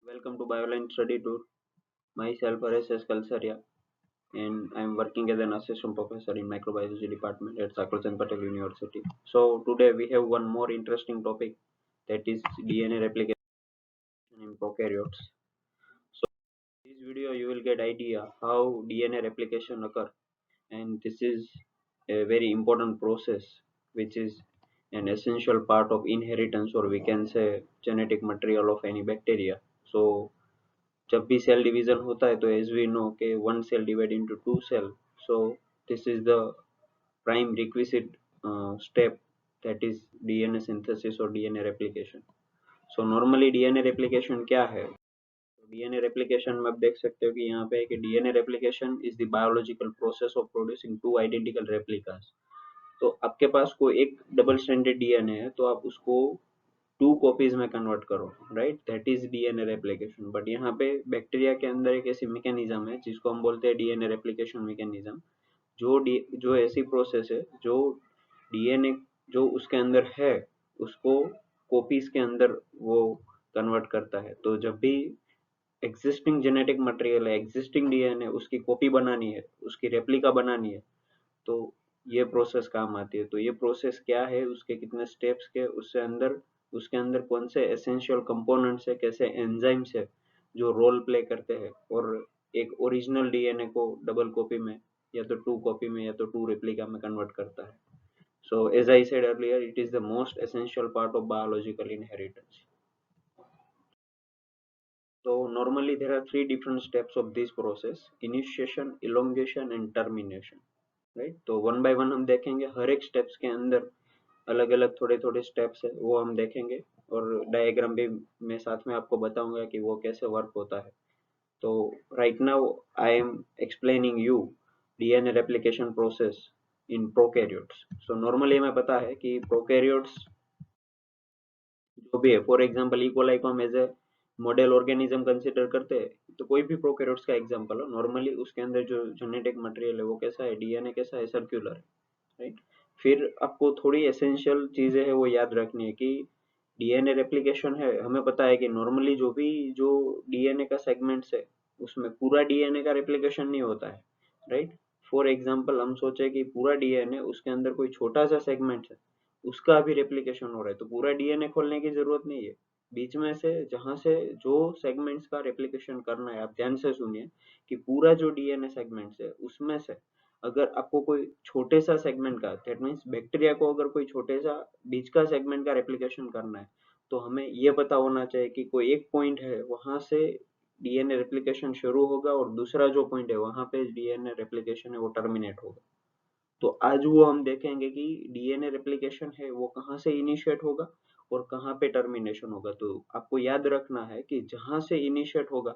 Welcome to Bioline Study Tour. Myself RSS Kalsaria and I am working as an assistant professor in microbiology department at Sakralchand Patel University. So today we have one more interesting topic, that is DNA replication in prokaryotes. So in this video you will get idea how DNA replication occur, and this is a very important process which is an essential part of inheritance, or we can say genetic material of any bacteria. So जब भी cell division होता है तो as we know के one cell divide into two cell, so this is the prime requisite step, that is DNA synthesis और DNA replication. So normally DNA replication क्या है? DNA replication में आप देख सकते हो कि यहाँ पे है कि DNA replication is the biological process of producing two identical replicas. तो आपके पास कोई एक डबल स्ट्रैंडेड डीएनए है तो आप उसको टू कॉपीज में कन्वर्ट करो, right, that is DNA replication. But यहाँ पे बैक्टीरिया के अंदर एक ऐसी मैकेनिज्म है जिसको हम बोलते हैं डीएनए रेप्लिकेशन मैकेनिज्म, जो ऐसी प्रोसेस है जो डीएनए जो उसके अंदर है उसको कॉपीज के अंदर वो कन्वर्ट करता है. तो जब भी एग्जिस्टिंग जेनेटिक मटेरियल है, एग्जिस्टिंग डीएनए, उसकी कॉपी बनानी है, उसकी रेप्लिका बनानी है, तो ये प्रोसेस काम आती है. तो ये प्रोसेस क्या है, उसके कितने स्टेप्स के, उसके अंदर कौन से एसेंशियल कंपोनेंट्स है, कैसे एंजाइम्स है जो रोल प्ले करते हैं और एक ओरिजिनल डीएनए को डबल कॉपी में या तो टू कॉपी में या तो टू रेप्लिका में कन्वर्ट करता है. So as I said earlier, it is the most essential part of biological inheritance. So normally there are three different steps of this process: initiation, elongation and termination. Right, तो one by one हम देखेंगे. हर एक steps के अंदर अलग अलग थोड़े थोड़े स्टेप्स है, वो हम देखेंगे और डायग्राम भी मैं साथ में आपको बताऊंगा कि वो कैसे वर्क होता है. तो right now I am explaining you DNA replication process in prokaryotes. So normally हमें पता है कि प्रोकैरियोट्स जो भी है, फॉर एग्जांपल इकोलाई को हम as a model organism consider करते हैं, तो कोई भी प्रोकैरियोट्स का एग्जांपल हो, नॉर्मली उसके अंदर जो जेनेटिक मटेरियल है वो कैसा है, डीएनए कैसा है, सर्कुलर है, राइट. फिर आपको थोड़ी एसेंशियल चीजें है वो याद रखनी है कि डीएनए रेप्लिकेशन है, हमें पता है कि नॉर्मली जो डीएनए का सेगमेंट्स है उसमें पूरा डीएनए का रेप्लिकेशन नहीं होता है, राइट. फॉर एग्जांपल हम सोचे कि पूरा डीएनए, उसके अंदर कोई छोटा सा सेगमेंट है, उसका भी रेप्लिकेशन हो रहा है, तो पूरा डीएनए खोलने की जरूरत नहीं है. बीच में से जहां से जो सेगमेंट्स का रेप्लिकेशन करना है, आप ध्यान से सुनिए कि पूरा जो डीएनए सेगमेंट्स है उसमें से अगर आपको कोई छोटे सा सेगमेंट का, दैट मीन्स बैक्टीरिया को अगर कोई छोटे सा बीच का सेगमेंट का रेप्लिकेशन करना है, तो हमें ये पता होना चाहिए कि कोई एक पॉइंट है वहां से डीएनए रेप्लिकेशन शुरू होगा और दूसरा जो पॉइंट है वहां पे डीएनए रेप्लिकेशन है वो टर्मिनेट होगा. तो आज वो हम देखेंगे कि डीएनए रेप्लिकेशन है वो कहाँ से इनिशिएट होगा और कहाँ पे टर्मिनेशन होगा. तो आपको याद रखना है कि जहां से इनिशिएट होगा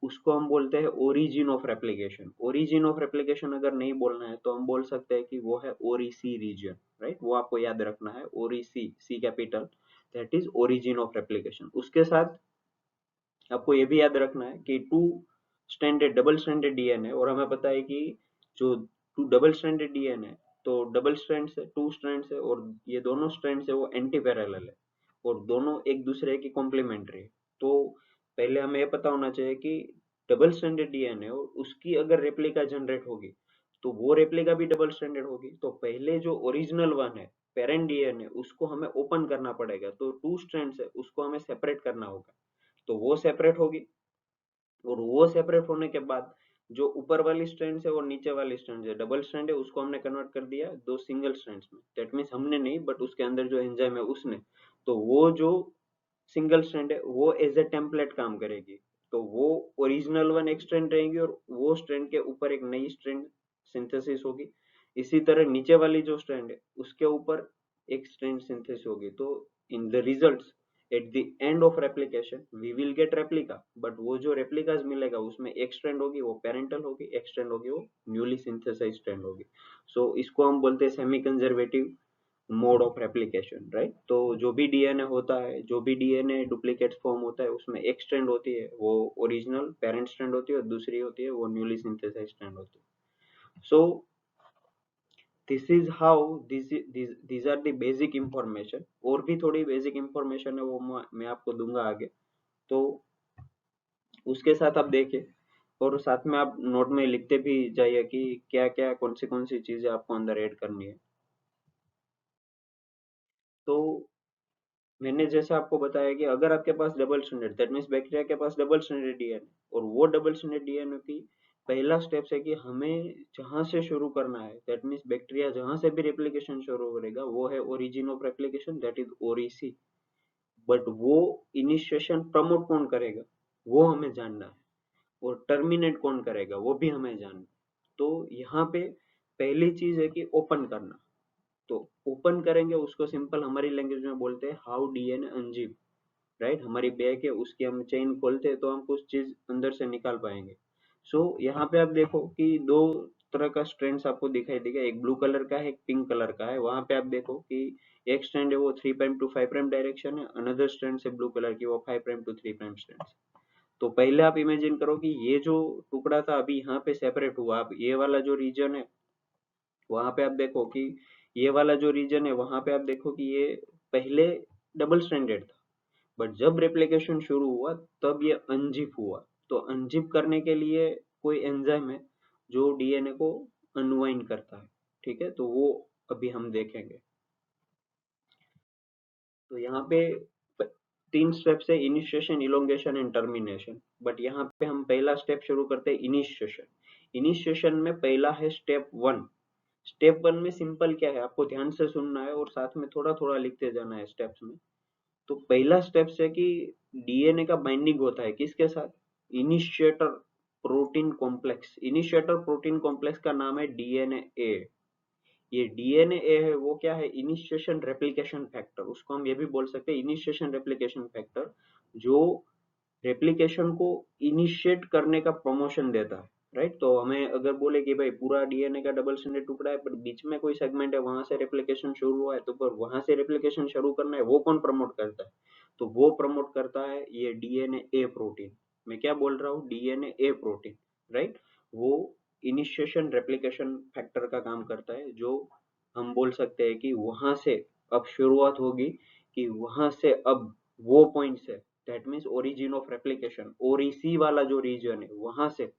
उसको हम बोलते हैं origin of replication. Origin of replication अगर नहीं बोलना है तो हम बोल सकते हैं कि वो है ओरिसी रीजन, राइट. वो आपको याद रखना है, oriC, C capital, that is origin of replication. उसके साथ आपको ये भी याद रखना है कि two stranded, double stranded DNA, और हमें पता है कि जो टू डबल स्ट्रैंडेड डीएनए, तो डबल स्ट्रैंड्स है, टू स्ट्रैंड्स है, और ये दोनों स्ट्रैंड्स है वो एंटी पैरेलल है और दोनों एक दूसरे की कॉम्प्लीमेंट्री है. तो पहले हमें ये पता होना चाहिए कि डबल स्ट्रैंडेड डीएनए और उसकी अगर रेप्लिका जनरेट होगी तो वो रेप्लिका भी डबल स्ट्रैंडेड होगी. तो पहले जो ओरिजिनल वन है, पेरेंट डीएनए, उसको हमें ओपन करना पड़ेगा. तो टू स्ट्रैंड्स है उसको हमें सेपरेट करना होगा, तो वो सेपरेट होगी. और वो सेपरेट होने के बाद जो ऊपर वाली स्ट्रैंड है और नीचे वाली स्ट्रैंड है, डबल स्ट्रैंड है, उसको हमने कन्वर्ट कर दिया दो सिंगल स्ट्रैंड्स में. दैट मीन्स हमने नहीं, बट उसके अंदर जो एंजाइम है उसने. तो वो जो सिंगल स्ट्रैंड है वो एज ए टेम्पलेट काम करेगी. तो वो ओरिजिनल वन एक स्ट्रैंड रहेंगी और वो स्ट्रैंड के ऊपर एक नई स्ट्रैंड सिंथेसिस होगी. इसी तरह नीचे वाली जो स्ट्रैंड है उसके ऊपर एक स्ट्रैंड सिंथेसिस होगी. तो in the results, at the end of replication we will get replica, but वो जो रेप्लिकास मिलेगा उसमें एक स्ट्रैंड होगी वो पेरेंटल होगी, एक स्ट्रैंड होगी वो न्यूली सिंथेसाइज्ड स्ट्रैंड होगी. सो इसको हम बोलते हैं semi conservative mode of replication, right. तो जो भी डीएनए होता है, जो भी डीएनए डुप्लीकेट फॉर्म होता है, उसमें एक स्ट्रैंड होती है वो ओरिजिनल पेरेंट स्ट्रैंड होती है और दूसरी होती है वो न्यूली सिंथेसाइज्ड स्ट्रैंड होती है. So this is how these are the basic information. और भी थोड़ी बेसिक इंफॉर्मेशन है वो मैं आपको दूंगा आगे. तो उसके साथ आप देखिए और साथ में आप नोट में लिखते भी जाइए कि क्या क्या कौन सी चीजें आपको अंदर ऐड करनी है। तो मैंने जैसा आपको बताया कि अगर आपके पास double standard, that means bacteria के पास डबल स्टैंडर्ड डीएनए, और वो डबल स्टैंडर्ड डीएनए की पहला स्टेप है कि हमें जहां से शुरू करना है, दैट मीन्स बैक्टीरिया जहां से भी रेप्लिकेशन शुरू करेगा वो है origin of replication, that is oriC. But वो इनिशिएशन प्रमोट कौन करेगा वो हमें जानना है, और टर्मिनेट कौन करेगा वो भी हमें जानना है। तो यहाँ पे पहली चीज है कि ओपन करना। तो ओपन करेंगे उसको सिंपल हमारी लैंग्वेज में बोलते हैं हाउ डीएनए अनजिप, राइट। हमारी बैग है उसकी हम चेन खोलते हैं तो हम कुछ चीज अंदर से निकाल पाएंगे। सो यहाँ पे आप देखो कि दो तरह का स्ट्रैंड्स आपको दिखाई देगा, एक ब्लू कलर का है एक पिंक कलर का है। वहां पे आप देखो कि एक स्ट्रैंड है वो 3 प्राइम टू 5 प्राइम डायरेक्शन है, अनदर स्ट्रैंड है ब्लू कलर की वो 5 प्राइम टू 3 प्राइम स्ट्रैंड। तो पहले आप इमेजिन करो कि ये जो टुकड़ा था अभी यहाँ पे सेपरेट हुआ, अब ये वाला जो रीजन है वहां पे आप देखो कि ये वाला जो रीजन है वहां पे आप देखो कि ये पहले डबल स्ट्रैंडेड था, बट जब रेप्लिकेशन शुरू हुआ तब ये अनजिप हुआ। तो अनजिप करने के लिए कोई एंजाइम है जो डीएनए को अनवाइंड करता है, ठीक है। तो वो अभी हम देखेंगे। तो यहाँ पे तीन स्टेप्स है, initiation, elongation and termination. But यहाँ पे हम पहला स्टेप शुरू करते हैं इनिशिएशन। इनिशिएशन में पहला है स्टेप वन। स्टेप वन में सिंपल क्या है आपको ध्यान से सुनना है और साथ में थोड़ा थोड़ा लिखते जाना है स्टेप्स में। तो पहला स्टेप है कि डीएनए का बाइंडिंग होता है किसके साथ, initiator protein complex. Initiator protein complex का नाम है डीएनए ए। ये डीएनए ए है वो क्या है, इनिशिएशन रेप्लिकेशन फैक्टर, उसको हम ये भी बोल सकते हैं इनिशिएशन रेप्लिकेशन फैक्टर, जो रेप्लिकेशन को इनिशिएट करने का प्रमोशन देता है, राइट। तो हमें अगर बोले कि भाई पूरा डीएनए का डबल स्ट्रैंडेड टुकड़ा है पर बीच में कोई सेगमेंट है वहां से रेप्लिकेशन शुरू हुआ है, तो पर वहां से रेप्लिकेशन शुरू करना है वो कौन प्रमोट करता है, तो वो प्रमोट करता है ये डीएनए ए प्रोटीन। मैं क्या बोल रहा हूँ, डीएनए ए प्रोटीन, राइट। वो इनिशिएशन रेप्लिकेशन फैक्टर का काम करता है, जो हम बोल सकते हैं कि वहां से अब शुरुआत होगी, कि वहां से अब वो पॉइंट से, that means origin of replication, oriC वाला जो रीजन है वहां से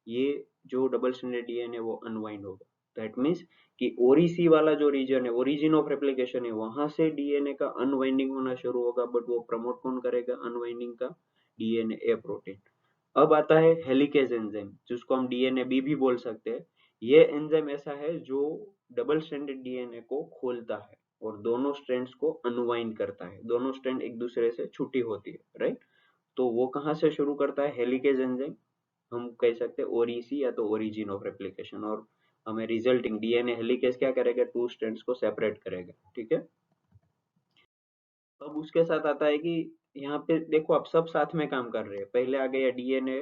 ये जो डबल स्ट्रैंडेड डीएनए वो अनवाइंड होगा। दैट मीन्स कि ओरिसी वाला जो रीजन है, ओरिजिन ऑफ रेप्लिकेशन है, वहां से डीएनए का अनवाइंडिंग होना शुरू होगा, बट वो प्रमोट कौन करेगा अनवाइंडिंग का, डीएनए ए प्रोटीन। अब आता है हेलिकेज एंजाइम, जिसको हम डीएनए बी भी बोल सकते हैं। ये एंजाइम ऐसा है जो डबल स्ट्रैंडेड डीएनए को खोलता है और दोनों स्ट्रैंड्स को अनवाइंड करता है, दोनों स्ट्रैंड एक दूसरे से छुट्टी होती है, राइट। तो वो कहाँ से शुरू करता है, हेलिकेज एंजाइम, हम कह सकते हैं ओरिसी या तो ओरिजिन ऑफ रेप्लिकेशन, और हमें रिजल्टिंग डीएनए हेलिकेज क्या करेगा, टू स्ट्रैंड्स को सेपरेट करेगा, ठीक है। अब उसके साथ आता है कि यहाँ पे देखो आप सब साथ में काम कर रहे हैं। पहले आ गया डीएनए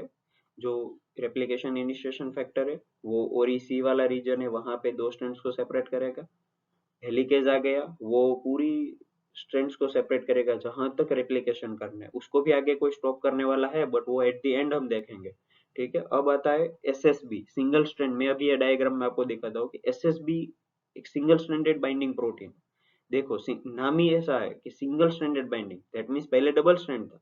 जो रेप्लिकेशन इनिशिएशन फैक्टर है, वो ओरिसी वाला रीजन है वहां पे दो स्ट्रैंड्स को सेपरेट करेगा। हेलिकेज आ गया, वो पूरी स्ट्रैंड्स को सेपरेट करेगा जहां तक रेप्लिकेशन करना है, उसको भी आगे कोई स्टॉप करने वाला है बट वो एट द एंड हम देखेंगे, ठीक है। अब आता है एसएसबी, सिंगल स्ट्रैंड। मैं अभी ये डायग्राम में आपको दिखाता हूँ कि एसएसबी एक सिंगल स्ट्रैंडेड बाइंडिंग प्रोटीन। देखो नाम ही ऐसा है कि single stranded binding, that means पहले डबल स्ट्रैंड था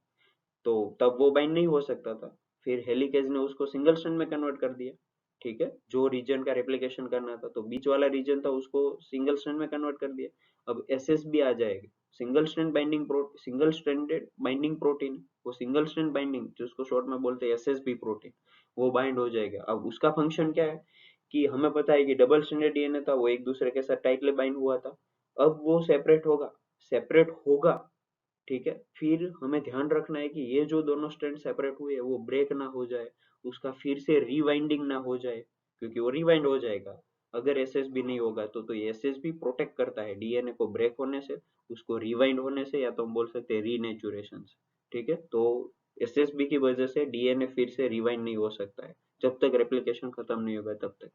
तो तब वो बाइंड नहीं हो सकता था, फिर हेलिकेज ने उसको सिंगल स्ट्रैंड में कन्वर्ट कर दिया, ठीक है। जो रीजन का रेप्लिकेशन करना था तो बीच वाला रीजन था उसको सिंगल स्ट्रैंड में कन्वर्ट कर दिया। अब एसएसबी आ जाएगी, सिंगल स्ट्रैंडेड बाइंडिंग प्रोटीन, वो सिंगल स्ट्रैंड बाइंडिंग जिसको शॉर्ट में बोलते हैं एसएसबी प्रोटीन, वो बाइंड हो जाएगा। अब उसका फंक्शन क्या है कि हमें पता है कि डबल स्ट्रैंडेड डीएनए था वो एक दूसरे के साथ टाइटली बाइंड हुआ था, अब वो सेपरेट होगा, ठीक है। फिर हमें ध्यान रखना है कि ये जो दोनों स्ट्रैंड सेपरेट हुए हैं वो ब्रेक ना हो जाए, उसका फिर से रिवाइंडिंग ना हो जाए, क्योंकि वो रिवाइंड हो जाएगा अगर एसएसबी नहीं होगा। तो ये एसएसबी प्रोटेक्ट करता है डीएनए को ब्रेक होने से, उसको रिवाइंड होने से, या तो हम बोल सकते हैं रीनेचुरेशन से, ठीक है। तो एसएसबी की वजह से डीएनए फिर से रिवाइंड नहीं हो सकता है जब तक रेप्लिकेशन खत्म नहीं होगा तब तक।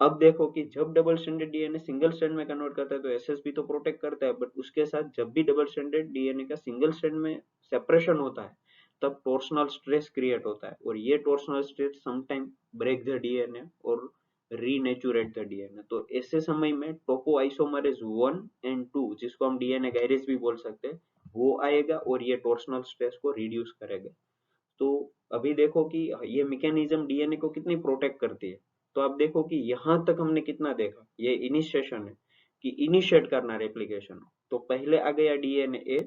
अब देखो कि जब double stranded DNA single strand में कन्वर्ट करता है तो एसएसबी तो प्रोटेक्ट करता है, बट उसके साथ जब भी डबल स्ट्रैंडेड डीएनए का सिंगल स्ट्रैंड में सेपरेशन होता है तब टॉर्सनल स्ट्रेस क्रिएट होता है, और ये torsional stress sometime break the DNA और रीनेचुरेट द डीएनए। तो ऐसे समय में टोपोआइसोमरेज 1 एंड 2, जिसको हम डीएनए गायरेज भी बोल सकते हैं, वो आएगा और ये टॉर्सनल स्ट्रेस को रिड्यूस करेगा। तो अभी देखो कि ये मैकेनिज्म डीएनए को कितनी प्रोटेक्ट करती है। तो आप देखो कि यहाँ तक हमने कितना देखा, ये इनिशिएशन है कि इनिशिएट करना रेप्लिकेशन। तो पहले आ गया डीएनए,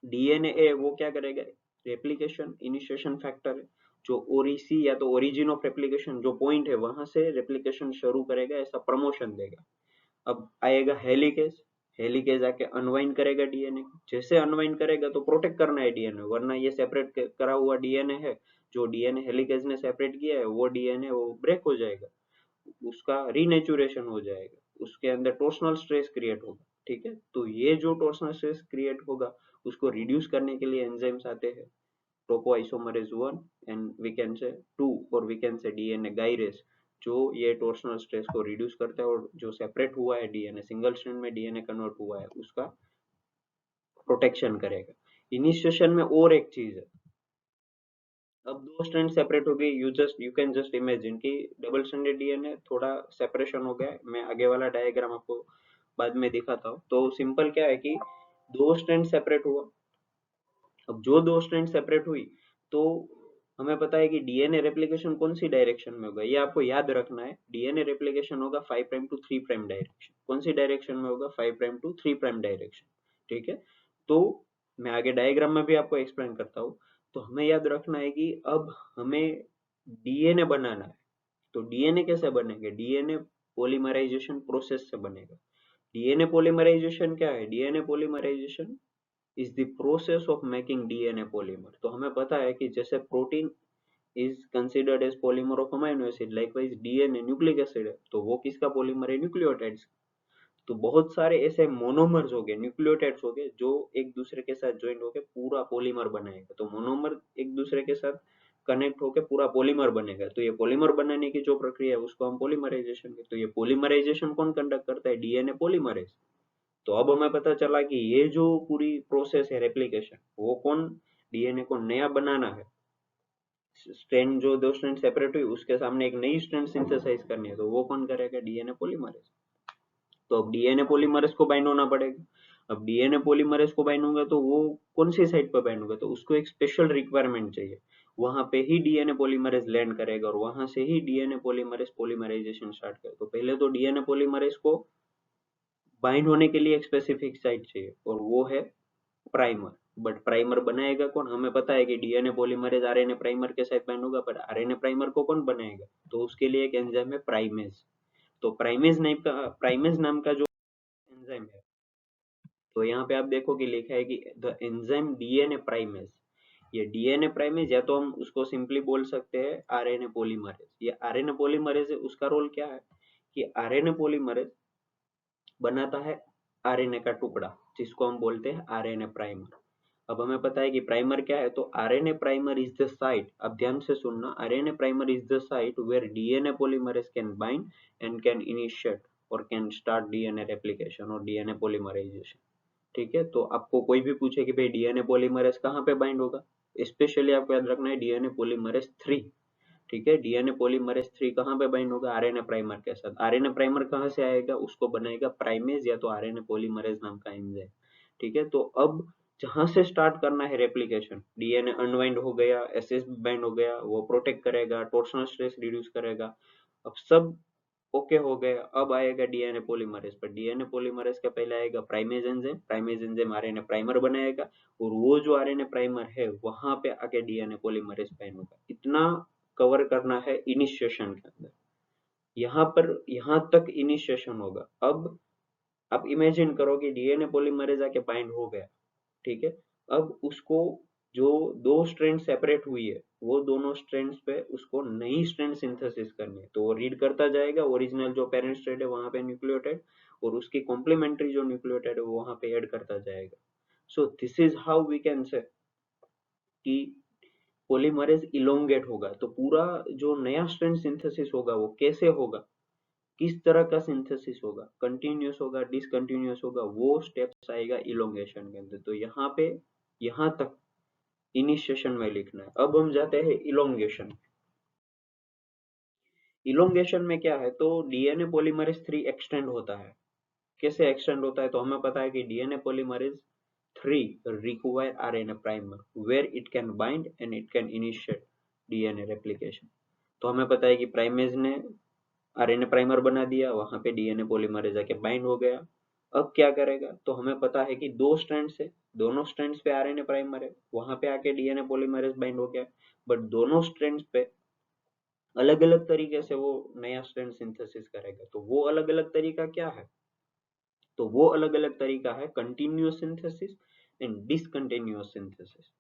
डीएनए वो क्या करेगा, रेप्लिकेशन इनिशिएशन फैक्टर है, जो ओरिसी या तो ओरिजिन ऑफ रेप्लिकेशन जो पॉइंट है वहां से रेप्लिकेशन शुरू करेगा, ऐसा प्रमोशन देगा। अब आएगा हेलिकेज, हेलिकेज आके अनवाइंड करेगा डीएनए, जैसे अनवाइंड करेगा तो प्रोटेक्ट करना है डीएनए, वरना ये सेपरेट करा हुआ डीएनए है, जो डीएनए हेलिकेज ने सेपरेट किया है वो डीएनए वो ब्रेक हो जाएगा, उसका रीनेचुरेशन हो जाएगा, उसके अंदर टॉर्सनल स्ट्रेस क्रिएट होगा। ठीक है, तो ये जो टॉर्सनल स्ट्रेस क्रिएट होगा उसको रिड्यूस करने के लिए एंजाइम्स आते हैं, topoisomerase 1 and we can say 2 और we can say DNA gyrase, जो ये टॉर्सनल स्ट्रेस को रिड्यूस करता है और जो सेपरेट हुआ है डीएनए, सिंगल स्ट्रैंड में डीएनए कन्वर्ट हुआ है उसका प्रोटेक्शन करेगा। इनिशिएशन में और एक चीज है, अब दो स्ट्रैंड सेपरेट हो गई, यू कैन जस्ट इमेजिन कि डबल स्ट्रैंडेड डीएनए थोड़ा सेपरेशन हो गया है। मैं आगे वाला डायग्राम आपको बाद में दिखाता हूँ। तो सिंपल क्या है कि दो स्ट्रैंड सेपरेट हुआ, अब जो दो स्ट्रैंड सेपरेट हुई तो हमें पता है कि डीएनए रेप्लिकेशन कौन सी डायरेक्शन में होगा, ये आपको याद रखना है। डीएनए रेप्लिकेशन होगा 5 प्राइम टू 3 प्राइम डायरेक्शन, कौन सी डायरेक्शन में होगा, 5 प्राइम टू 3 प्राइम डायरेक्शन। ठीक है, तो मैं आगे डायग्राम में भी आपको एक्सप्लेन करता हूँ। तो हमें याद रखना है कि अब हमें डीएनए बनाना है, तो डीएनए कैसे बनेंगे, डीएनए पॉलीमराइजेशन प्रोसेस से बनेगा। डीएनए पॉलीमराइजेशन क्या है, DNA polymerization is the process of making DNA polymer. तो हमें पता है कि जैसे protein is considered as polymer of amino acid, likewise DNA nucleic acid है, तो वो किसका पॉलीमर है, न्यूक्लियोटाइड्स। तो बहुत सारे ऐसे मोनोमर्स हो गए, न्यूक्लियोटाइड्स हो गए, जो एक दूसरे के साथ ज्वाइंट होकर पूरा पॉलीमर बनाएगा। तो मोनोमर एक दूसरे के साथ कनेक्ट होकर पूरा पॉलीमर बनेगा। तो ये पॉलीमर बनाने की जो प्रक्रिया है उसको हम पॉलीमराइजेशन कहते हैं। तो ये पॉलीमराइजेशन कौन कंडक्ट करता है, डीएनए पॉलीमरेज। तो अब हमें पता चला कि ये जो पूरी प्रोसेस है रेप्लिकेशन, वो कौन, डीएनए को नया बनाना है। स्ट्रैंड जो दो स्ट्रैंड सेपरेट हुई उसके सामने एक नई स्ट्रैंड सिंथेसाइज करनी है, तो वो कौन करेगा, डीएनए पॉलीमरेज। तो अब डीएनए पॉलीमरेज को बाइंड होना पड़ेगा। अब डीएनए पॉलीमरेज को बाइंड होगा तो वो कौन सी साइड पर बाइंड होगा, तो उसको एक स्पेशल रिक्वायरमेंट चाहिए, वहां पे ही डीएनए पॉलीमरेज लैंड करेगा और वहां से ही डीएनए पॉलीमरेज पॉलीमराइजेशन स्टार्ट करेगा। तो पहले तो डीएनए पॉलीमरेज को बाइंड होने के लिए एक स्पेसिफिक साइट चाहिए और वो है प्राइमर। बट प्राइमर बनाएगा कौन, हमें पता है कि डीएनए पॉलीमरेज आरएनए प्राइमर के साथ बाइंड होगा, पर आरएनए प्राइमर को कौन बनाएगा, तो उसके लिए एक एंजाइम है प्राइमेज। तो प्राइमेज नाम का जो एंजाइम है, तो यहाँ पे आप देखो कि लिखा है कि द एंजाइम डीएनए प्राइमेज। ये डीएनए प्राइमेज या तो हम उसको सिंपली बोल सकते हैं आरएनए पॉलीमरेज। ये आरएनए पॉलीमरेज है, उसका रोल क्या है कि आरएनए पॉलीमरेज बनाता है आरएनए का टुकड़ा, जिसको हम बोलते हैं आरएनए प्राइमर। अब हमें पता है कि प्राइमर क्या है, तो RNA primer is the site, अब ध्यान से सुनना, RNA primer is the site where DNA polymerase can bind and can initiate और कैन स्टार्ट डीएनए रेप्लिकेशन और डीएनए पॉलीमराइजेशन। ठीक है, तो आपको कोई भी पूछे कि भाई डीएनए पॉलीमरेज कहाँ पे बाइंड होगा, स्पेशली आपको याद रखना है डीएनए पॉलीमरेज 3। ठीक है, डीएनए पॉलीमरेज 3 कहाँ पे बाइंड होगा, आरएनए प्राइमर के साथ। आरएनए प्राइमर कहाँ से आएगा, उसको बनाएगा प्राइमेज या तो आरएनए पॉलीमरेज नाम का एंजाइम। ठीक है, तो अब जहां से स्टार्ट करना है रेप्लिकेशन, डीएनए अनवाइंड हो गया, एसएस बाइंड हो गया, वो प्रोटेक्ट करेगा, टॉर्सनल स्ट्रेस रिड्यूस करेगा, अब सब ओके हो गया। अब आएगा डीएनए पॉलीमरेज पर, डीएनए पॉलीमरेज का पहले आएगा प्राइमेज एंजाइम आरएनए प्राइमर बनाएगा, और वो जो आरएनए प्राइमर है वहां पे आके डीएनए पॉलीमरेज बाइंड होगा। इतना कवर करना है इनिशिएशन के अंदर, यहाँ पर यहाँ तक इनिशिएशन होगा। अब आप इमेजिन करो कि डीएनए पॉलीमरेज आके बाइंड हो गया। ठीक है, अब उसको जो दो स्ट्रैंड सेपरेट हुई है वो दोनों स्ट्रैंड्स पे उसको नई स्ट्रैंड सिंथेसिस करनी है, तो वो रीड करता जाएगा, ओरिजिनल जो पेरेंट स्ट्रैंड है वहां पे न्यूक्लियोटाइड और उसकी कॉम्प्लीमेंट्री जो न्यूक्लियोटाइड है वो वहां पे ऐड करता जाएगा। So this is how we can say कि पॉलीमरेज इलोंगेट होगा। तो पूरा जो नया स्ट्रैंड सिंथेसिस होगा वो कैसे होगा, किस तरह का सिंथेसिस होगा, कंटिन्यूअस होगा, डिसकंटिन्यूअस होगा, वो स्टेप्स आएगा इलोंगेशन के अंदर। तो यहाँ पे यहाँ तक इनिशिएशन में लिखना है। अब हम जाते हैं इलोंगेशन। इलोंगेशन में क्या है, तो डीएनए पॉलीमरेज 3 एक्सटेंड होता है। कैसे एक्सटेंड होता है, तो हमें पता है कि DNA polymerase 3 require RNA primer where it can bind and it can initiate DNA replication. तो हमें पता है कि प्राइमेज ने आरएनए प्राइमर बना दिया, वहां पे डीएनए पॉलीमरेज जाके बाइंड हो गया। अब क्या करेगा, तो हमें पता है कि दो स्ट्रैंड्स है, दोनों स्ट्रैंड्स पे आरएनए प्राइमर है, वहां पे आके डीएनए पॉलीमरेज बाइंड हो गया, बट दोनों स्ट्रैंड्स पे अलग अलग तरीके से वो नया स्ट्रैंड सिंथेसिस करेगा। तो वो अलग अलग तरीका क्या है, तो वो अलग अलग तरीका है continuous synthesis and discontinuous synthesis.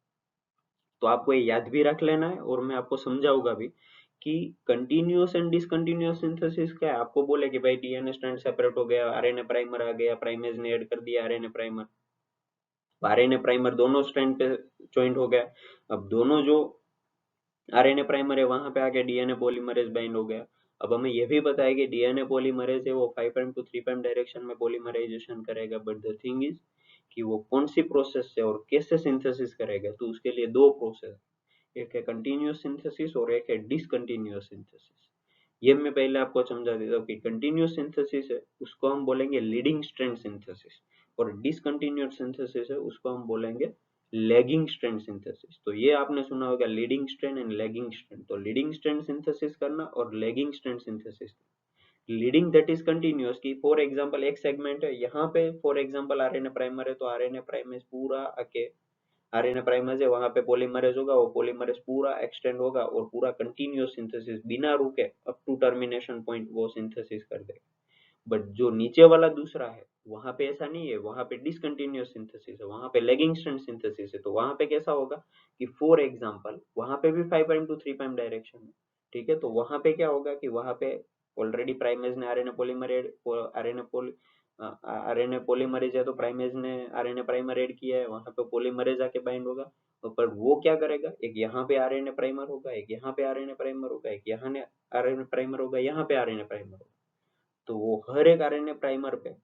तो आपको ये याद भी रख लेना है और मैं आपको समझाऊंगा भी कि कंटिन्यूअस एंड डिसकंटिन्यूअस सिंथेसिस क्या है। आपको बोले कि भाई डीएनए स्ट्रैंड सेपरेट हो गया, आरएनए प्राइमर आ गया, प्राइमेज ने ऐड कर दिया आरएनए प्राइमर, आरएनए प्राइमर दोनों स्ट्रैंड पे ज्वाइंट हो गया। अब दोनों जो आरएनए प्राइमर है वहां पे आके डीएनए पॉलीमरेज बाइंड हो गया। अब हमें यह भी पता है कि डीएनए पॉलीमरेज है वो 5 प्राइम टू 3 प्राइम डायरेक्शन में पॉलीमराइजेशन करेगा, बट द थिंग इज कि वो कौन सी प्रोसेस से और कैसे सिंथेसिस करेगा, तो उसके लिए दो प्रोसेस, एक है कंटिन्यूअस सिंथेसिस और एक है डिसकंटिन्यूअस सिंथेसिस। ये मैं पहले आपको समझा देता हूँ कि कंटिन्यूअस सिंथेसिस है उसको हम बोलेंगे लीडिंग स्ट्रैंड सिंथेसिस, और डिसकंटिन्यूअस सिंथेसिस है उसको हम बोलेंगे लैगिंग स्ट्रैंड सिंथेसिस। तो ये आपने सुना होगा leading strand and lagging strand. तो लीडिंग स्ट्रैंड सिंथेसिस करना और lagging strand synthesis. Leading that is continuous की फॉर एग्जांपल एक सेगमेंट है, यहाँ पे फॉर एग्जांपल आरएनए प्राइमर है, तो आरएनए प्राइमेज पूरा आके आरएनए प्राइमर है वहां पे पॉलीमरेज होगा, वो पॉलीमरेज पूरा एक्सटेंड होगा और पूरा कंटिन्यूअस सिंथेसिस बिना रुके अप टू टर्मिनेशन पॉइंट वो सिंथेसिस कर देगा। बट जो नीचे वाला दूसरा है वहां पे ऐसा नहीं है, वहां पे डिसकंटिन्यूअस सिंथेसिस है, वहां पे लेगिंग स्ट्रैंड सिंथेसिस है। तो वहां पे कैसा होगा कि फॉर एग्जांपल वहां पे भी 5 प्राइम टू 3 प्राइम डायरेक्शन है, ठीक है। तो वहां पे क्या होगा कि वहां पे ऑलरेडी प्राइमेज ने आरएनए पॉलीमरेज है, तो प्राइमेज ने आरएनए प्राइमर ऐड किया है, वहां पे पॉलीमरेज आके बाइंड होगा। तो पर वो क्या करेगा, एक यहाँ पे आरएनए प्राइमर होगा, एक यहाँ पे आरएनए प्राइमर होगा, एक यहाँ आरएनए प्राइमर होगा, यहाँ पे आरएनए प्राइमर होगा। तो वो हर एक आरएनए प्राइमर पे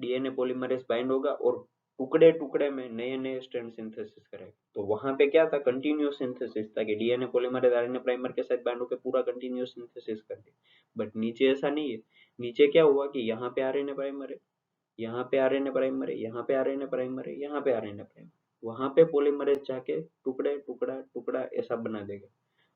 डीएनए पॉलीमरेज बाइंड होगा और टुकड़े टुकड़े में नए नए स्ट्रैंड सिंथेसिस करेगा। तो वहां पे क्या था, कंटिन्यूअस सिंथेसिस था कि डीएनए पॉलीमरेज आरएनए प्राइमर के साथ बाइंड होकर पूरा कंटिन्यूअस सिंथेसिस कर दिया। बट नीचे ऐसा नहीं है, नीचे क्या हुआ कि यहाँ पे आरएनए प्राइमर है, यहाँ पे आरएनए प्राइमर है, यहाँ पे आरएनए प्राइमर है, यहाँ पे आरएनए प्राइमर, वहां पे पॉलीमरेज जाके टुकड़े टुकड़ा टुकड़ा ऐसा बना देगा।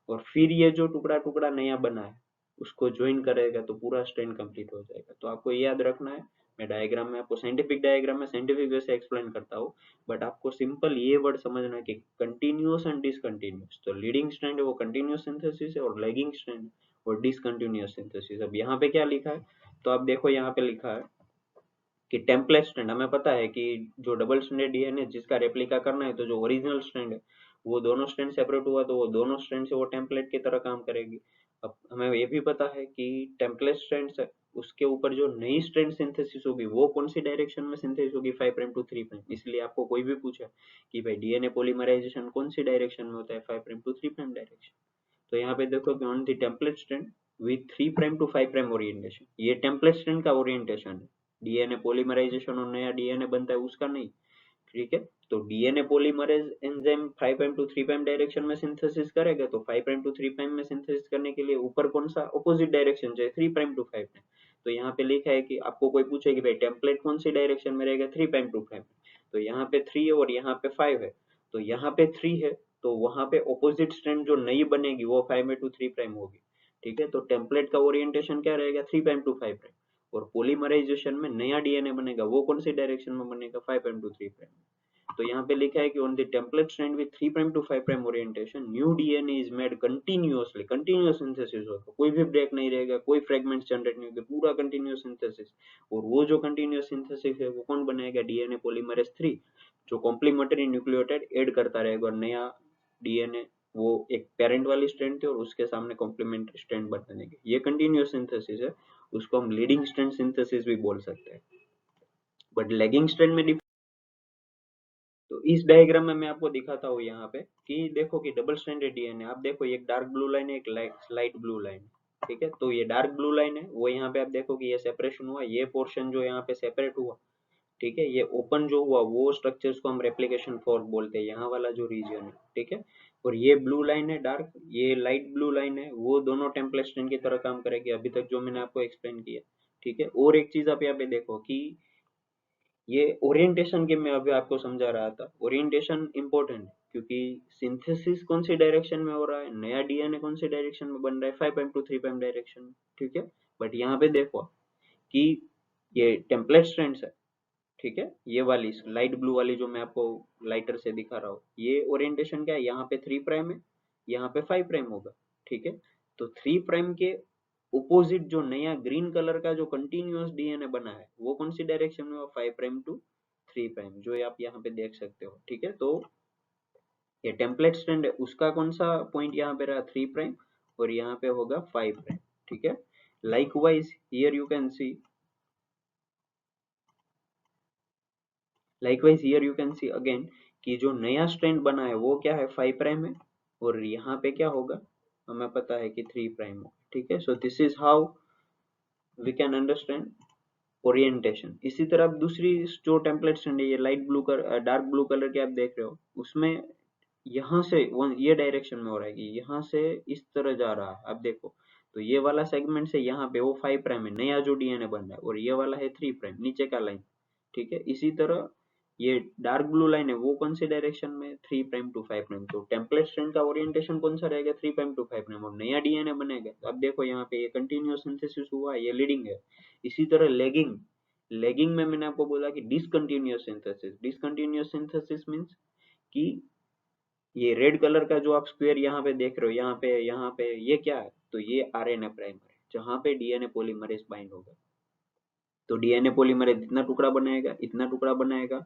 और फिर ये जो टुकड़ा टुकड़ा नया बना है उसको ज्वाइन करेगा तो पूरा स्ट्रैंड कंप्लीट हो जाएगा। तो आपको ये याद रखना है। मैं डायग्राम में आपको साइंटिफिक डायग्राम में साइंटिफिक वे से एक्सप्लेन करता हूँ, बट आपको सिंपल ये वर्ड समझना है कि कंटिन्यूअस एंड डिसकंटिन्यूअस। तो लीडिंग स्ट्रैंड है वो कंटिन्यूअस सिंथेसिस है और लैगिंग स्ट्रैंड और डिसकंटिन्यूअस सिंथेसिस। अब यहाँ पे क्या लिखा है, तो आप देखो यहाँ पे लिखा है कि टेम्पलेट स्ट्रैंड, हमें पता है कि जो डबल स्ट्रैंडेड डीएनए जिसका रेप्लिका करना है, तो जो ओरिजिनल स्ट्रैंड है वो दोनों स्ट्रैंड सेपरेट हुआ तो वो दोनों स्ट्रैंड से वो टेम्पलेट की तरह काम करेगी। अब हमें ये भी पता है कि टेम्पलेट स्ट्रैंड से उसके ऊपर जो नई स्ट्रैंड सिंथेसिस होगी वो कौन सी डायरेक्शन में सिंथेसिस होगी, 5 प्राइम टू 3 प्राइम। इसलिए आपको कोई भी पूछे कि भाई डीएनए पॉलीमराइजेशन कौन सी डायरेक्शन में होता है, 5 प्राइम टू 3 प्राइम डायरेक्शन। तो यहाँ पे देखो कि on the template strand with 3 prime to 5 prime orientation, ये टेम्पलेट स्ट्रैंड का ओरिएंटेशन है। डीएनए पॉलीमराइजेशन और नया डीएनए बनता है उसका नहीं, ठीक है। तो DNA polymerase enzyme 5 prime to 3 prime direction में सिंथेसिस करेगा, तो 5 प्राइम टू 3 प्राइम में सिंथेसिस करने के लिए ऊपर कौन सा ऑपोजिट डायरेक्शन चाहिए, 3 प्राइम टू 5 प्राइम। तो यहाँ पे लिखा है कि आपको कोई पूछे कि भाई टेम्पलेट कौन सी डायरेक्शन में रहेगा, 3 प्राइम टू 5, तो यहाँ पे 3 है और यहाँ पे 5 है। तो यहाँ पे 3 है तो वहां पे ऑपोजिट स्ट्रैंड जो नई बनेगी वो 5 में टू 3 प्राइम होगी, ठीक है। तो टेम्पलेट का ओरिएंटेशन क्या रहेगा, 3 प्राइम टू 5 प्राइम। और पॉलीमराइजेशन में नया डीएनए बनेगा वो कौन सी डायरेक्शन में बनेगा, 5 प्राइम टू 3 प्राइम। तो यहाँ पे लिखा है कि on the template strand with 3 prime to 5 prime orientation new DNA is made continuously, continuous synthesis होगा, कोई भी ब्रेक नहीं रहेगा, कोई फ्रेगमेंट्स जनरेट नहीं होंगे, पूरा कंटीन्यूअस सिंथेसिस। और वो जो कंटीन्यूअस सिंथेसिस है वो कौन बनाएगा, डीएनए पॉलीमरेज 3, जो कॉम्प्लीमेंट्री न्यूक्लियोटाइड ऐड करता रहेगा और नया डीएनए वो एक पेरेंट वाली स्ट्रैंड थी और उसके सामने कॉम्प्लीमेंट्री स्ट्रैंड बना देंगे। ये कंटीन्यूअस सिंथेसिस है, उसको हम लीडिंग स्ट्रैंड सिंथेसिस भी बोल सकते हैं। बट लैगिंग स्ट्रैंड में, तो इस डायग्राम में मैं आपको दिखाता हूँ यहाँ पे कि देखो कि डबल स्ट्रैंडेड डीएनए, आप देखो एक डार्क ब्लू लाइन है, एक लाइट ब्लू लाइन, ठीक है। तो ये डार्क ब्लू लाइन है वो यहाँ पे आप देखो कि ये सेपरेशन हुआ, ये पोर्शन जो यहाँ पे सेपरेट हुआ, ठीक है। ये ओपन जो हुआ वो स्ट्रक्चर्स को हम रेप्लिकेशन फोर्क बोलते हैं, यहाँ वाला जो रीजन है, ठीक है। और ये ब्लू लाइन है डार्क, ये लाइट ब्लू लाइन है, वो दोनों टेम्पलेट स्ट्रैंड की तरह काम करेगी अभी तक जो मैंने आपको एक्सप्लेन किया, ठीक है। और एक चीज आप यहाँ पे देखो कि ये ओरिएंटेशन के मैं अभी आपको समझा रहा था, ओरिएंटेशन इंपॉर्टेंट है क्योंकि सिंथेसिस कौन सी डायरेक्शन में हो रहा है, नया डीएनए कौन सी डायरेक्शन में बन रहा है, 5 प्राइम टू 3 प्राइम डायरेक्शन में, ठीक है। बट यहाँ पे देखो कि ये टेम्पलेट स्ट्रैंड्स है, ठीक है, ये वाली लाइट ब्लू वाली जो मैं आपको लाइटर से दिखा रहा हूँ, ये ओरिएंटेशन क्या है, यहाँ पे 3 प्राइम है, यहाँ पे 5 प्राइम होगा, ठीक है। तो 3 प्राइम के ऑपोजिट जो नया ग्रीन कलर का जो कंटिन्यूअस डीएनए बना है वो कौन सी डायरेक्शन में, 5 प्राइम टू 3 प्राइम, जो आप यहाँ पे देख सकते हो, ठीक है। तो ये टेम्पलेट स्ट्रैंड है, उसका कौन सा पॉइंट यहाँ पे रहा, 3 प्राइम, और यहाँ पे होगा 5 प्राइम, ठीक है। Likewise here you can see, likewise here you can see again कि जो नया स्ट्रैंड बना है वो क्या है, 5 प्राइम है, और यहाँ पे क्या होगा, हमें पता है कि 3 प्राइम होगा, ठीक है। So this is how we can understand orientation. इसी तरह आप दूसरी जो टेम्पलेट स्टैंड है, ये light blue colour, dark blue colour के आप देख रहे हो, उसमें यहाँ से ये डायरेक्शन में हो रहा है कि यहाँ से इस तरह जा रहा है, आप देखो। तो ये वाला सेगमेंट से यहाँ पे वो 5 प्राइम है, नया जो डीएनए बन रहा है, और ये वाला है 3 प्राइम, नीचे का लाइन, ठीक है। इसी तरह ये डार्क ब्लू लाइन है वो कौन सी डायरेक्शन में, 3 प्राइम टू 5 प्राइम। तो टेम्पलेट स्ट्रैंड का ओरिएंटेशन कौन सा रहेगा, 3 प्राइम टू 5 प्राइम, और नया डीएनए बनेगा। तो अब देखो यहाँ पे ये कंटिन्यूअस सिंथेसिस हुआ, ये लीडिंग है। इसी तरह लेगिंग, लेगिंग में मैंने आपको बोला कि discontinuous synthesis, discontinuous synthesis means कि ये रेड कलर का जो आप स्क्वायर यहाँ पे देख रहे हो, यहाँ पे ये क्या है, तो ये आरएनए प्राइमर है, जहाँ पे डीएनए पॉलीमरेज बाइंड होगा। तो डीएनए पॉलीमरेज इतना टुकड़ा बनाएगा, इतना टुकड़ा बनाएगा,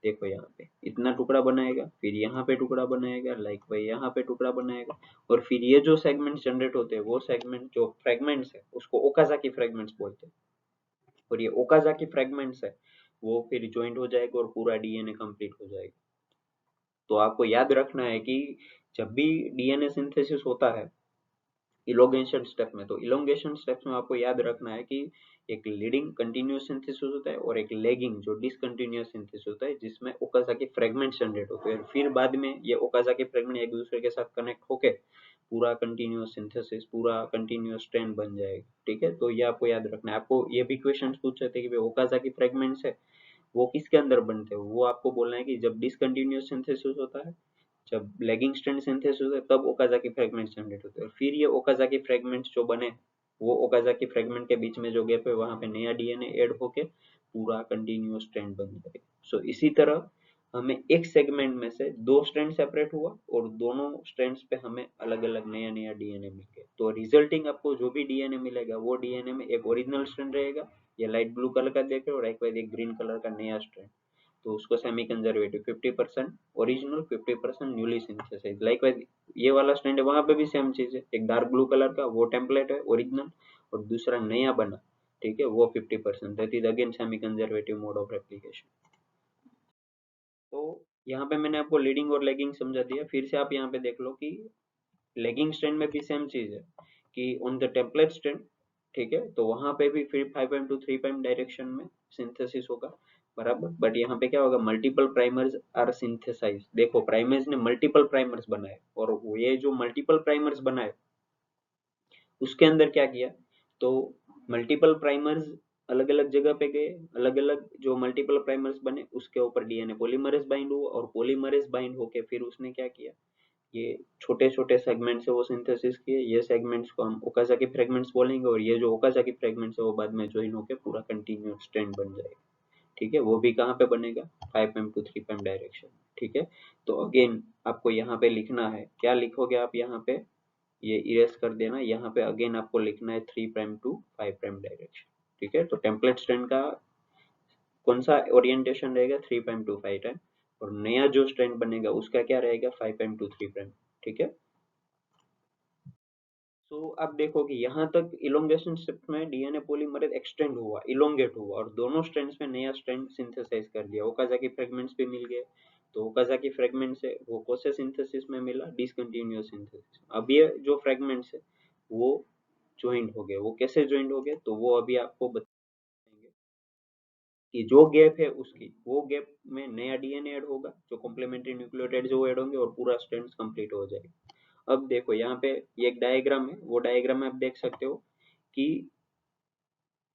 देखो यहाँ पे इतना टुकड़ा बनाएगा, फिर यहाँ पे टुकड़ा बनाएगा, लाइक भाई यहाँ पे टुकड़ा बनाएगा, और फिर ये जो सेगमेंट्स जनरेट होते हैं, वो सेगमेंट जो फ्रेगमेंट्स है उसको ओकाजाकी फ्रेगमेंट्स बोलते हैं, और ये ओकाजाकी फ्रेगमेंट्स है वो फिर ज्वाइंट हो जाएगा और पूरा डीएनए कंप्लीट हो जाएगा। तो आपको याद रखना है कि जब भी डीएनए सिंथेसिस होता है इलोंगेशन स्टेप में, तो इलोंगेशन स्टेप्स में आपको याद रखना है कि एक लीडिंग कंटिन्यूअस सिंथेसिस होता है और एक लैगिंग जो डिसकंटिन्यूअस सिंथेसिस होता है, जिसमें ओकाजाकी फ्रेगमेंट्स जनरेट होते हैं, फिर बाद में ये ओकाजाकी फ्रेगमेंट एक दूसरे के साथ कनेक्ट होके पूरा कंटिन्यूअस सिंथेसिस, पूरा कंटिन्यूअस स्ट्रैंड बन जाएगा, ठीक है। तो ये आपको याद रखना है। आपको ये भी क्वेश्चन पूछ सकते हैं कि भाई ओकाजाकी फ्रेगमेंट्स है वो किसके अंदर बनते हैं, वो आपको बोलना है कि जब डिसकंटिन्यूअस सिंथेसिस होता है, जब लैगिंग स्ट्रैंड सिंथेसिस होता है, तब ओकाजाकी फ्रेगमेंट्स जनरेट होते हैं। फिर ये ओकाजाकी फ्रेगमेंट्स जो बने, वो ओकाजाकी फ्रेगमेंट के बीच में जो गैप है वहां पे नया डीएनए ऐड होके पूरा कंटिन्यूअस स्ट्रैंड बन जाएगा। सो इसी तरह हमें एक सेगमेंट में से दो स्ट्रैंड सेपरेट हुआ और दोनों स्ट्रैंड्स पे हमें अलग अलग नया नया डीएनए मिल गया। तो रिजल्टिंग आपको जो भी डीएनए मिलेगा वो डीएनए में एक ओरिजिनल स्ट्रैंड रहेगा, ये लाइट ब्लू कलर का देख रहे हो, और एक ग्रीन कलर का नया स्ट्रैंड। तो उसको semi conservative 50% original, 50% newly synthesized. Likewise ये वाला स्टैंड है, वहां पे भी सेम चीज है, एक डार्क ब्लू कलर का वो टेम्पलेट है ओरिजिनल, और दूसरा नया बना, ठीक है, वो 50%। That is again semi conservative mode of replication. तो यहाँ पे मैंने आपको लीडिंग और लैगिंग समझा दिया। फिर से आप यहाँ पे देख लो कि लैगिंग स्ट्रैंड में भी सेम चीज है कि ऑन द टेम्पलेट स्ट्रैंड, ठीक है, तो वहां पे भी फिर 5 प्राइम टू 3 प्राइम डायरेक्शन में सिंथेसिस होगा, बराबर। बट यहाँ पे क्या होगा, मल्टीपल प्राइमर्स आर सिंथेसाइज। देखो प्राइमर्स ने मल्टीपल प्राइमर्स बनाए, और ये जो मल्टीपल प्राइमर्स बनाए उसके अंदर क्या किया, तो मल्टीपल प्राइमर्स अलग अलग जगह पे गए, अलग अलग जो मल्टीपल प्राइमर्स बने उसके ऊपर डीएनए पॉलीमरेज बाइंड हुआ, और पॉलीमरेज बाइंड होके फिर उसने क्या किया, ये छोटे छोटे सेगमेंट से वो सिंथेसिस किए, ये सेगमेंट्स को हम ओकाजाकी फ्रेगमेंट्स बोलेंगे, और ये जो ओकाजाकी फ्रेगमेंट्स है वो बाद में ज्वाइन होकर पूरा कंटिन्यूअस स्ट्रैंड बन जाएगा, ठीक है। वो भी कहाँ पे बनेगा, 5 प्राइम टू 3 प्राइम डायरेक्शन, ठीक है। तो अगेन आपको यहाँ पे लिखना है, क्या लिखोगे आप यहाँ पे, ये इरेज कर देना, यहाँ पे अगेन आपको लिखना है 3 प्राइम टू 5 प्राइम डायरेक्शन, ठीक है। तो टेम्पलेट स्ट्रैंड का कौन सा ओरिएंटेशन रहेगा, 3 प्राइम टू 5 प्राइम, और नया जो स्ट्रैंड बनेगा उसका क्या रहेगा, 5 प्राइम टू 3 प्राइम, ठीक है। सो अब देखो कि यहाँ तक इलोंगेशन स्टेप में डीएनए पॉलीमरेज एक्सटेंड हुआ, इलोंगेट हुआ, और दोनों स्ट्रैंड्स में नया स्ट्रैंड सिंथेसाइज कर दिया, ओकाजाकी फ्रेगमेंट्स भी मिल गए। तो ओकाजाकी फ्रेगमेंट से वो कौन से सिंथेसिस में मिला, डिसकंटिन्यूअस सिंथेसिस। अब ये जो फ्रेगमेंट्स है वो ज्वाइंट हो गए, वो कैसे ज्वाइंट हो गए, तो वो अभी आपको बताएंगे कि जो गैप है उसकी, वो गैप में नया डीएनए ऐड होगा, जो कॉम्प्लीमेंट्री न्यूक्लियोटाइड जो ऐड होंगे, और पूरा स्ट्रैंड कंप्लीट हो जाएगा। अब देखो यहाँ पे ये एक डायग्राम है, वो डायग्राम में आप देख सकते हो कि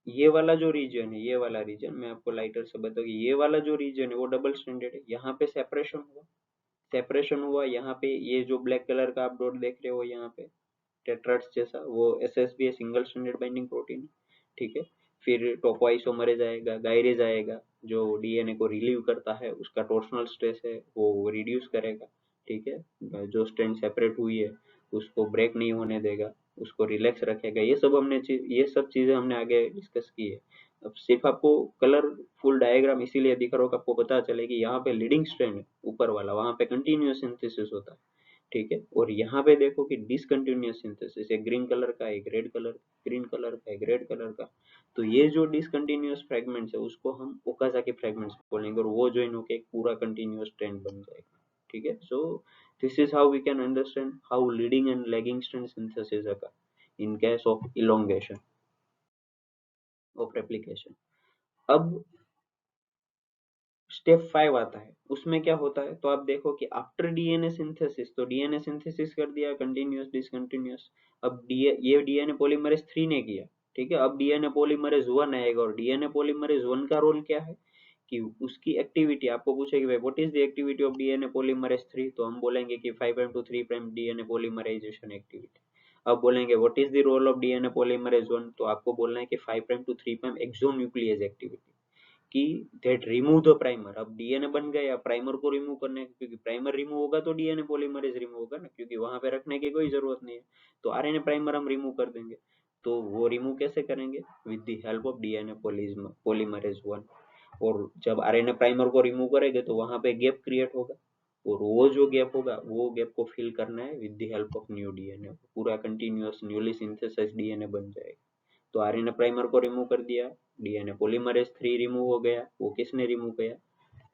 ये वाला जो रीजन है, ये वाला रीजन मैं आपको लाइटर से बताऊँ, ये वाला जो रीजन है वो डबल स्ट्रैंडेड है। यहाँ पे सेपरेशन हुआ यहाँ पे, ये जो ब्लैक कलर का आप डॉट देख रहे हो यहाँ पे टेट्राड्स जैसा, वो एसएसबी है, सिंगल स्ट्रैंडेड बाइंडिंग प्रोटीन। ठीक है, फिर टोपोआइसोमरेज आएगा, गायरेज आएगा, जो डीएनए को रिलीव करता है, उसका टॉर्शनल स्ट्रेस है वो रिड्यूस करेगा। ठीक है, जो स्ट्रैंड सेपरेट हुई है उसको ब्रेक नहीं होने देगा, उसको रिलैक्स रखेगा। ये सब चीजें हमने आगे डिस्कस की है। अब सिर्फ आपको कलरफुल डायग्राम इसीलिए दिखा रहा हूँ कि आपको पता चले कि यहाँ पे लीडिंग स्ट्रैंड है ऊपर वाला, वहां पे कंटिन्यूअस सिंथेसिस होता है। ठीक है, और यहाँ पे देखो कि डिसकंटिन्यूअस सिंथेसिस, एक ग्रीन कलर का, एक रेड कलर, ग्रीन कलर का, एक रेड कलर का। तो ये जो डिसकंटिन्यूअस फ्रेगमेंट्स है उसको हम ओकाजाकी फ्रेगमेंट्स बोलेंगे, और वो ज्वाइन होकर एक पूरा कंटिन्यूअस ट्रेंड बन जाएगा। ठीक है, so this is how we can understand how leading and lagging strand synthesis occur in case of elongation of replication. अब स्टेप 5 आता है, उसमें क्या होता है, तो आप देखो कि आफ्टर डीएनए सिंथेसिस, तो डीएनए सिंथेसिस कर दिया कंटिन्यूअस डिसकंटिन्यूअस। अब ये डीएनए पॉलीमरेज 3 ने किया। ठीक है, अब डीएनए पॉलीमरेज 1 आएगा, और डीएनए पॉलीमरेज 1 का रोल क्या है कि उसकी एक्टिविटी आपको पूछेगी भाई what is the activity of DNA polymerase 3, तो हम बोलेंगे कि 5 prime to 3 prime DNA polymerization activity. अब बोलेंगे what is the role of DNA polymerase 1, तो आपको बोलना है कि 5 prime to 3 prime exonuclease activity कि दैट रिमूव द प्राइमर। अब डीएनए बन गया, प्राइमर को रिमूव करने, क्योंकि प्राइमर रिमूव होगा तो डीएनए पॉलीमरेज रिमूव होगा ना, क्योंकि वहां पे रखने की कोई जरूरत नहीं है। तो आरएनए प्राइमर हम रिमूव कर देंगे। तो वो रिमूव कैसे करेंगे, with the help of DNA polymerase 1। और जब आरएनए प्राइमर को रिमूव करेंगे तो वहां पे गैप क्रिएट होगा, और वो जो गैप होगा वो गैप को फिल करना है with the help of new DNA, पूरा कंटिन्यूअस न्यूली सिंथेसाइज्ड डीएनए बन जाएगा। तो आरएनए प्राइमर को रिमूव कर दिया, डीएनए पॉलीमरेज 3 रिमूव हो गया, वो किसने रिमूव किया,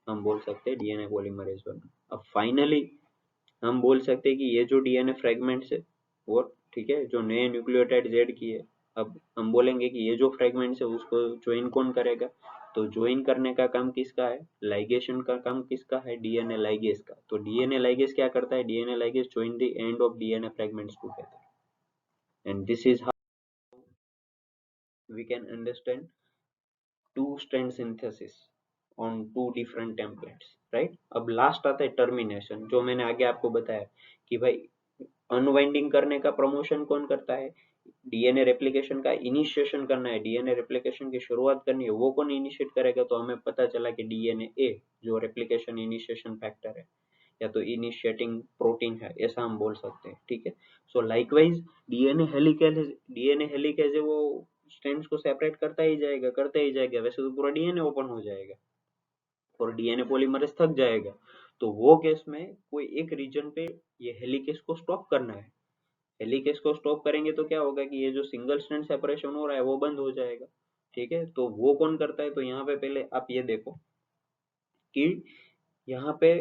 हम बोल सकते हैं डीएनए पॉलीमरेज 1। अब फाइनली हम बोल सकते हैं कि ये जो डीएनए फ्रेगमेंट्स है वो, ठीक है, जो नए न्यूक्लियोटाइड जेड की है, अब हम बोलेंगे कि ये जो फ्रेगमेंट्स है उसको ज्वाइन कौन करेगा, तो ज्वाइन करने का काम किसका है, लाइगेशन का काम किसका है, डीएनए लाइगेज का। तो डीएनए लाइगेज क्या करता है, DNA ligase join the end of DNA fragments together, and this is how we can understand two strand synthesis on two different templates, right. अब लास्ट आता है टर्मिनेशन, जो मैंने आगे आपको बताया कि भाई अनवाइंडिंग करने का प्रमोशन कौन करता है, डीएनए रेप्लिकेशन का इनिशिएशन करना है, डीएनए रेप्लिकेशन की शुरुआत करनी है, वो कौन इनिशिएट करेगा, तो हमें पता चला कि डीएनए ए जो रेप्लिकेशन इनिशिएशन फैक्टर है या तो इनिशिएटिंग प्रोटीन है, ऐसा हम बोल सकते हैं। ठीक है, सो लाइकवाइज डीएनए हेलिकेज है, वो स्ट्रैंड्स को सेपरेट करता ही जाएगा, वैसे तो पूरा डीएनए ओपन हो जाएगा और डीएनए पॉलीमरेज थक जाएगा। तो वो केस में कोई एक रीजन पे ये हेलिकेज को स्टॉप करना है। हेलिकेज को स्टॉप करेंगे तो क्या होगा कि ये जो सिंगल स्ट्रैंड सेपरेशन हो रहा है वो बंद हो जाएगा। ठीक है, तो वो कौन करता है, तो यहाँ पे पहले आप ये देखो कि यहाँ पे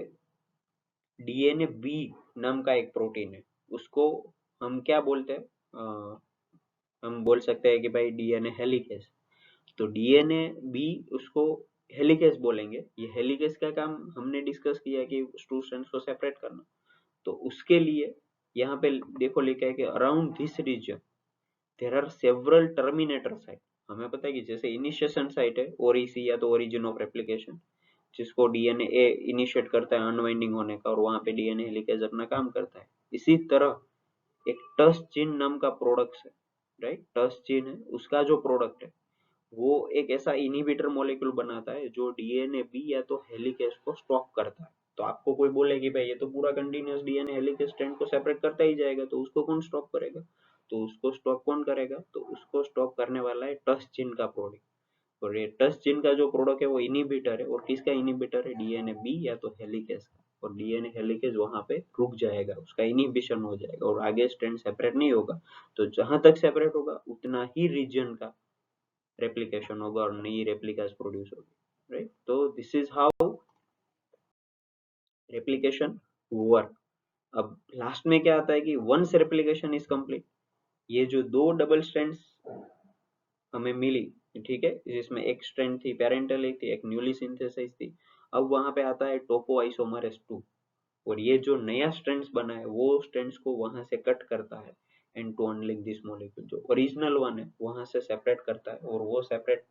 डीएनए बी नाम का एक प्रोटीन है, उसको हम क्या बोलते हैं, हम बोल सकते हैं कि भाई डीएनए हेलिकेज। तो डीएनए बी उसको हेलिकेज बोलेंगे। ये हेलिकेज का काम हमने डिस्कस किया कि टू स्ट्रैंड्स को सेपरेट करना। तो उसके लिए यहाँ पे देखो लिखा है कि around this region there are several terminator site. हमें पता है कि जैसे इनिशिएशन साइट है ओरिसी या तो ओरिजिन ऑफ रेप्लिकेशन, जिसको डीएनए ए इनिशिएट करता है अनवाइंडिंग होने का, और वहां पे डीएनए हेलिकेज अपना काम करता है। इसी तरह एक टस जीन नाम का प्रोडक्ट है, राइट, टस जीन है, उसका जो प्रोडक्ट है वो एक ऐसा इनहिबिटर मॉलिक्यूल बनाता है जो डीएनए बी या तो हेलिकेज को स्टॉप करता है। तो आपको कोई बोले कि भाई ये तो पूरा कंटिन्यूअस डीएनए हेलिकेज स्ट्रैंड को सेपरेट करता ही जाएगा, तो उसको कौन स्टॉप करेगा, तो उसको स्टॉप कौन करेगा, तो उसको स्टॉप करने वाला है टस जीन का प्रोडक्ट। और ये टस जीन का जो प्रोडक्ट है वो इनहिबिटर है, और किसका इनहिबिटर है, डीएनए बी या तो हेलिकेज का। और डीएनए हेलिकेज वहां पे रुक जाएगा, उसका इनहिबिशन हो जाएगा और आगे स्ट्रैंड सेपरेट नहीं होगा। तो जहां तक सेपरेट होगा उतना ही रीजन का रेप्लिकेशन होगा और नई रेप्लिकास प्रोड्यूस होगी, राइट। तो this is how replication work. अब लास्ट में क्या आता है कि वंस रेप्लिकेशन इज कंप्लीट, ये जो दो डबल स्ट्रैंड्स हमें मिली, ठीक है, जिसमें एक स्ट्रैंड थी पेरेंटल, एक थी, एक न्यूली सिंथेसाइज थी। अब वहां पे आता है टोपोआइसोमरेज 2, और ये जो नया स्ट्रैंड्स बना है वो स्ट्रैंड्स को वहां से कट करता है and to unlink this molecule. जो ओरिजिनल वन है वहां से सेपरेट करता है, और वो सेपरेट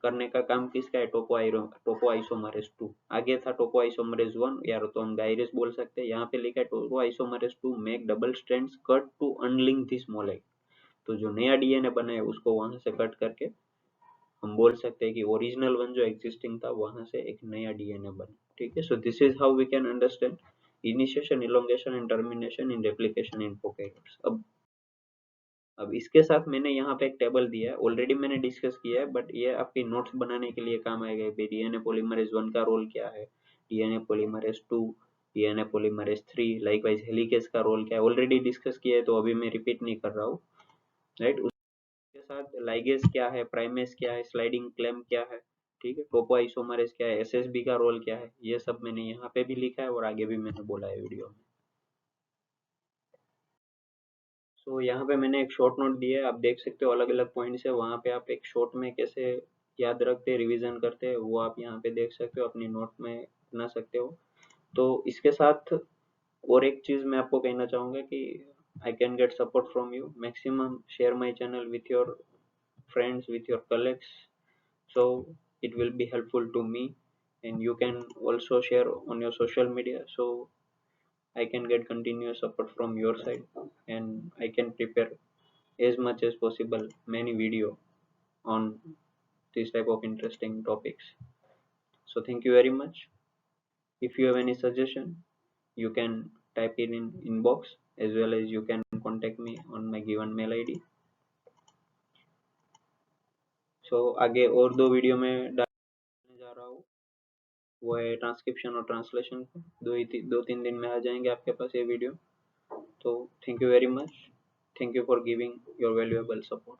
करने का काम किसका है, टोपो आइसोमरेज 2। आगे था टोपो आइसोमरेज 1, या तो हम गायरेस बोल सकते हैं। यहाँ पे लिखा है topoisomerase 2 make double strands cut to unlink this molecule. तो जो नया डीएनए बना है उसको वहां से कट करके हम बोल सकते हैं कि ओरिजिनल वन जो एग्जिस्टिंग था वहां से एक नया डीएनए बना। ठीक है, so this is how we can understand initiation, elongation and termination in replication in prokaryotes. अब इसके साथ मैंने यहाँ पे एक टेबल दिया है, ऑलरेडी मैंने डिस्कस किया है, बट ये आपकी नोट्स बनाने के लिए काम आएगा। डीएनए पॉलीमरेज 1 का रोल क्या है, DNA polymerase 2, DNA polymerase 3, likewise helicase का रोल क्या है, ऑलरेडी डिस्कस किया है, तो अभी मैं रिपीट नहीं कर रहा हूँ। राइट, उसके साथ लाइगेज क्या है, प्राइमेज क्या है, स्लाइडिंग क्लेम क्या है, ठीक है, टोपो आइसोमरेज क्या है, एसएसबी का रोल क्या है, ये सब मैंने यहाँ पे भी लिखा है और आगे भी मैंने बोला है वीडियो में। सो यहाँ पे मैंने एक शॉर्ट नोट दिया है, आप देख सकते हो अलग अलग पॉइंट्स है, वहाँ पे आप एक शॉर्ट में कैसे याद रखते हैं, रिवीजन करते हैं, वो आप यहाँ पे देख सकते हो, अपनी नोट में बना सकते हो। तो इसके साथ और एक चीज मैं आपको कहना चाहूंगा कि I can get support from you, maximum share my channel with your friends, with your colleagues, so it will be helpful to me, and you can also share on your social media, so I can get continuous support from your side, and I can prepare as much as possible many video on this type of interesting topics. So thank you very much. If you have any suggestion, you can type it in inbox, as well as you can contact me on my given mail id. So आगे और दो video में डालने जा रहा हूँ, वो है ट्रांसक्रिप्शन और ट्रांसलेशन। 2-3 दिन में आ जाएंगे आपके पास ये वीडियो। तो thank you very much, thank you for giving your valuable support.